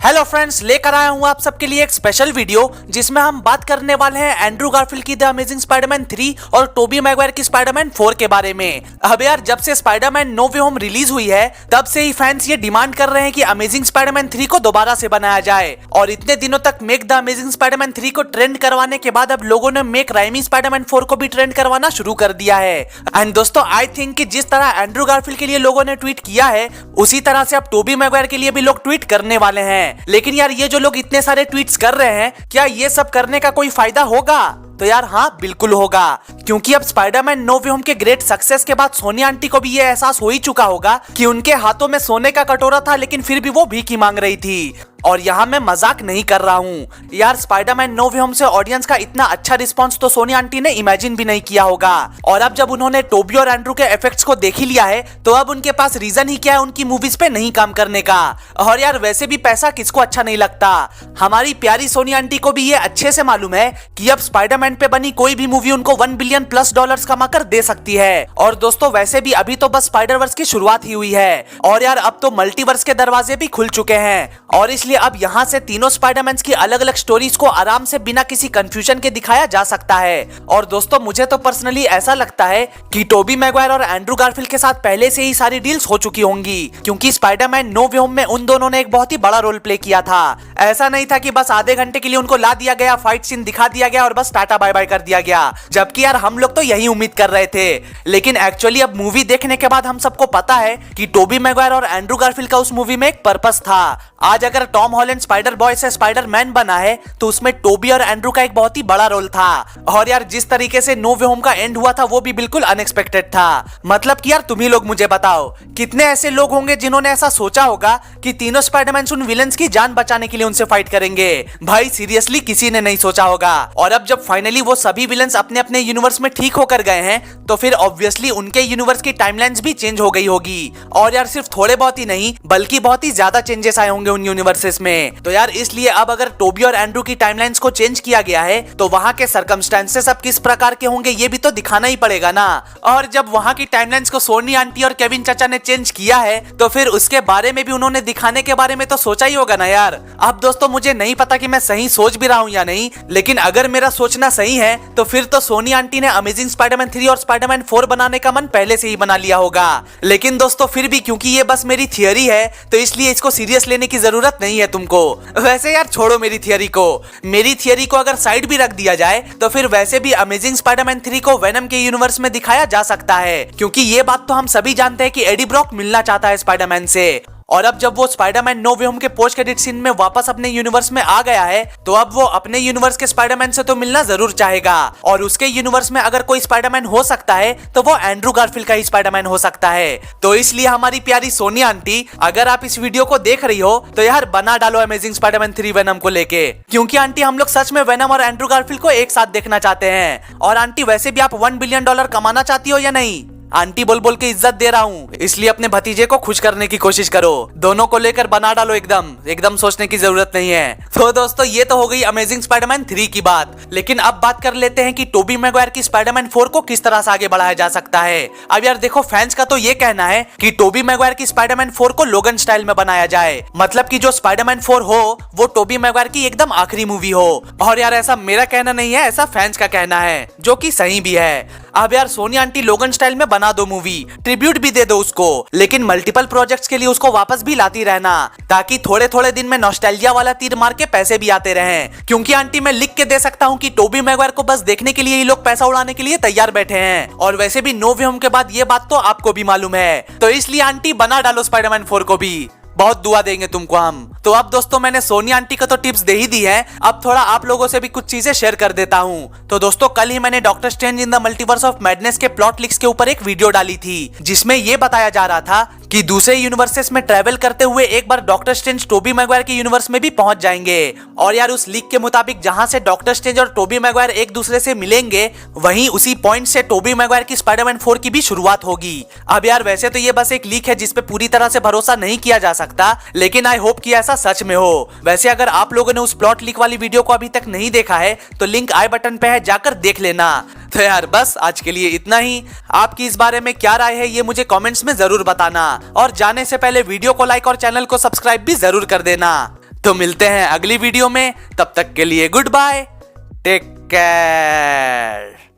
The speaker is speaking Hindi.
हेलो फ्रेंड्स, लेकर आया हूँ आप सबके लिए एक स्पेशल वीडियो जिसमें हम बात करने वाले हैं एंड्रू गारफील्ड की द अमेजिंग स्पाइडरमैन 3 और टोबी मैगवायर की स्पाइडरमैन 4 के बारे में। अब यार, जब से स्पाइडरमैन नो वे होम रिलीज हुई है तब से ही फैंस ये डिमांड कर रहे हैं कि अमेजिंग स्पाइडरमैन 3 को दोबारा से बनाया जाए। और इतने दिनों तक मेक द अमेजिंग स्पाइडरमैन 3 को ट्रेंड करवाने के बाद अब लोगों ने मेक राइमी स्पाइडरमैन 4 को भी ट्रेंड करवाना शुरू कर दिया है। एंड दोस्तों, आई थिंक कि जिस तरह एंड्रू गारफील्ड के लिए लोगों ने ट्वीट किया है उसी तरह से अब टोबी मैगवायर के लिए भी लोग ट्वीट करने वाले हैं। लेकिन यार, ये जो लोग इतने सारे ट्वीट्स कर रहे हैं, क्या ये सब करने का कोई फायदा होगा? तो यार हाँ, बिल्कुल होगा, क्योंकि अब स्पाइडरमैन नो वे होम के ग्रेट सक्सेस के बाद सोनी आंटी को भी ये एहसास हो ही चुका होगा कि उनके हाथों में सोने का कटोरा था लेकिन फिर भी वो भीख मांग रही थी। और यहाँ मैं मजाक नहीं कर रहा हूँ यार, स्पाइडरमैन नो वे होम से ऑडियंस का इतना अच्छा रिस्पांस तो सोनी आंटी ने इमेजिन भी नहीं किया होगा। और अब जब उन्होंने टोबी और एंड्रू के इफेक्ट्स को देख ही लिया है तो अब उनके पास रीजन ही क्या है उनकी मूवीज पे नहीं काम करने का। और यार, वैसे भी पैसा किसको अच्छा नहीं लगता। हमारी प्यारी सोनी आंटी को भी ये अच्छे से मालूम है कि अब स्पाइडरमैन पे बनी कोई भी मूवी उनको $1 बिलियन प्लस कमाकर दे सकती है। और दोस्तों, वैसे भी अभी तो बस स्पाइडर वर्स की शुरुआत ही हुई है और यार अब तो मल्टीवर्स के दरवाजे भी खुल चुके हैं। और इसलिए अब यहाँ से तीनों स्पाइडरमैन्स की अलग अलग स्टोरीज को आराम से बिना किसी कंफ्यूजन के दिखाया जा सकता है। और दोस्तों, मुझे तो पर्सनली ऐसा लगता है कि टोबी मैगवायर और एंड्रू गारफील्ड के साथ पहले से ही सारी डील्स हो चुकी होंगी, क्योंकि स्पाइडरमैन नो वे होम में उन दोनों ने एक बहुत ही बड़ा रोल प्ले किया था। ऐसा नहीं था कि बस आधे घंटे के लिए उनको ला दिया गया, फाइट सीन दिखा दिया गया और बस टाटा बाय बाय कर दिया गया, जबकि यार हम लोग तो यही उम्मीद कर रहे थे। लेकिन एक्चुअली अब मूवी देखने के बाद हम सबको पता है कि टोबी मैगवायर और एंड्रू गारफील्ड का उस मूवी में एक पर्पस था। आज अगर टॉम हॉलैंड स्पाइडर बॉय से स्पाइडरमैन बना है तो उसमें टोबी और एंड्रू का एक बहुत ही बड़ा रोल था। और यार, जिस तरीके से नो वे होम का एंड हुआ था वो भी बिल्कुल अनएक्सपेक्टेड था। मतलब कि यार, तुम ही लोग मुझे बताओ, कितने ऐसे लोग होंगे जिन्होंने ऐसा सोचा होगा कि तीनों स्पाइडरमैन उन विलेंस की जान बचाने के लिए उनसे फाइट करेंगे? भाई सीरियसली किसी ने नहीं सोचा होगा। और अब जब फाइनली वो सभी विलेंस अपने अपने यूनिवर्स में ठीक होकर गए हैं तो फिर ऑब्वियसली उनके यूनिवर्स की टाइमलाइंस भी चेंज हो गई होगी। और यार, सिर्फ थोड़े बहुत ही नहीं बल्कि बहुत ही ज्यादा चेंजेस आए होंगे उन यूनिवर्सेस में। तो यार, इसलिए अब अगर टोबी और एंड्रू की टाइमलाइंस को चेंज किया गया है तो वहां के सर्कमस्टेंसेस अब किस प्रकार के होंगे ये भी तो दिखाना ही पड़ेगा ना। और जब वहां की टाइमलाइंस को सोनी आंटी और केविन चाचा ने चेंज किया है तो फिर उसके बारे में भी उन्होंने दिखाने के बारे में तो सोचा ही होगा ना यार। अब दोस्तों, मुझे नहीं पता कि मैं सही सोच भी रहा हूँ या नहीं, लेकिन अगर मेरा सोचना सही है तो फिर तो सोनी आंटी ने अमेजिंग स्पाइडरमैन 3 और स्पाइडरमैन 4 बनाने का मन पहले से ही बना लिया होगा। लेकिन दोस्तों, फिर भी क्योंकि ये बस मेरी थियरी है तो इसलिए इसको सीरियस लेने की जरूरत नहीं है तुमको। वैसे यार, छोड़ो मेरी थियरी को अगर साइड भी रख दिया जाए तो फिर वैसे भी अमेजिंग स्पाइडरमैन 3 को वेनम के यूनिवर्स में दिखाया जा सकता है, क्योंकि ये बात तो हम सभी जानते हैं कि एडी ब्रॉक मिलना चाहता है स्पाइडरमैन से। और अब जब वो स्पाइडरमैन नो वे होम के पोस्ट क्रेडिट सीन में वापस अपने यूनिवर्स में आ गया है तो अब वो अपने यूनिवर्स के स्पाइडरमैन से तो मिलना जरूर चाहेगा। और उसके यूनिवर्स में अगर कोई स्पाइडरमैन हो सकता है तो वो एंड्रू गारफील्ड का ही स्पाइडरमैन हो सकता है। तो इसलिए हमारी प्यारी सोनी आंटी, अगर आप इस वीडियो को देख रही हो तो यार बना डालो अमेजिंग स्पाइडरमैन 3 वेनम को लेके, क्योंकि आंटी हम लोग सच में वेनम और एंड्रू गारफील्ड को एक साथ देखना चाहते हैं। और आंटी, वैसे भी आप $1 बिलियन कमाना चाहती हो या नहीं? आंटी बोल बोल के इज्जत दे रहा हूँ, इसलिए अपने भतीजे को खुश करने की कोशिश करो। दोनों को लेकर बना डालो, एकदम सोचने की जरूरत नहीं है। तो दोस्तों, ये तो हो गई अमेजिंग स्पाइडरमैन 3 की बात। लेकिन अब बात कर लेते हैं कि टोबी मैगवायर की स्पाइडरमैन 4 को किस तरह से आगे बढ़ाया जा सकता है। अब यार देखो, फैंस का तो ये कहना है कि टोबी मैगवायर की स्पाइडरमैन 4 को लोगन स्टाइल में बनाया जाए, मतलब कि जो स्पाइडरमैन 4 हो वो टोबी मैगवायर की एकदम आखिरी मूवी हो। और यार, ऐसा मेरा कहना नहीं है, ऐसा फैंस का कहना है, जो कि सही भी है। अब यार, सोनी आंटी लोगन स्टाइल में बना दो मूवी, ट्रिब्यूट भी दे दो उसको, लेकिन मल्टीपल प्रोजेक्ट्स के लिए उसको वापस भी लाती रहना, ताकि थोड़े थोड़े दिन में नॉस्टैल्जिया वाला तीर मार के पैसे भी आते रहें। क्योंकि आंटी, मैं लिख के दे सकता हूँ कि टोबी मैगवायर को बस देखने के लिए ये लोग पैसा उड़ाने के लिए तैयार बैठे हैं। और वैसे भी नो वे होम के बाद ये बात तो आपको भी मालूम है। तो इसलिए आंटी, बना डालो स्पाइडरमैन 4 को भी, बहुत दुआ देंगे तुमको हम। तो अब दोस्तों, मैंने सोनी आंटी को तो टिप्स दे ही दी है, अब थोड़ा आप लोगों से भी कुछ चीजें शेयर कर देता हूँ। तो दोस्तों, कल ही मैंने doctor strange in the multiverse of madness के प्लॉट लीक्स के ऊपर एक वीडियो डाली थी, जिसमें ये बताया जा रहा था कि दूसरे यूनिवर्सेस में ट्रेवल करते हुए एक बार डॉक्टर स्ट्रेंज टोबी मैगवायर के यूनिवर्स में भी पहुंच जाएंगे। और यार, उस लीक के मुताबिक जहां से डॉक्टर स्ट्रेंज और टोबी मैगवायर एक दूसरे से मिलेंगे, वहीं उसी पॉइंट से टोबी मैगवायर की स्पाइडरमैन 4 की भी शुरुआत होगी। अब यार, वैसे तो ये बस एक लीक है जिसपे पूरी तरह से भरोसा नहीं किया जा सकता, लेकिन आई होप कि ऐसा सच में हो। वैसे अगर आप लोगों ने उस प्लॉट लीक वाली वीडियो को अभी तक नहीं देखा है तो लिंक आई बटन पे है, जाकर देख लेना। तो यार बस आज के लिए इतना ही। आपकी इस बारे में क्या राय है ये मुझे कमेंट्स में जरूर बताना, और जाने से पहले वीडियो को लाइक और चैनल को सब्सक्राइब भी जरूर कर देना। तो मिलते हैं अगली वीडियो में, तब तक के लिए गुड बाय, टेक केयर।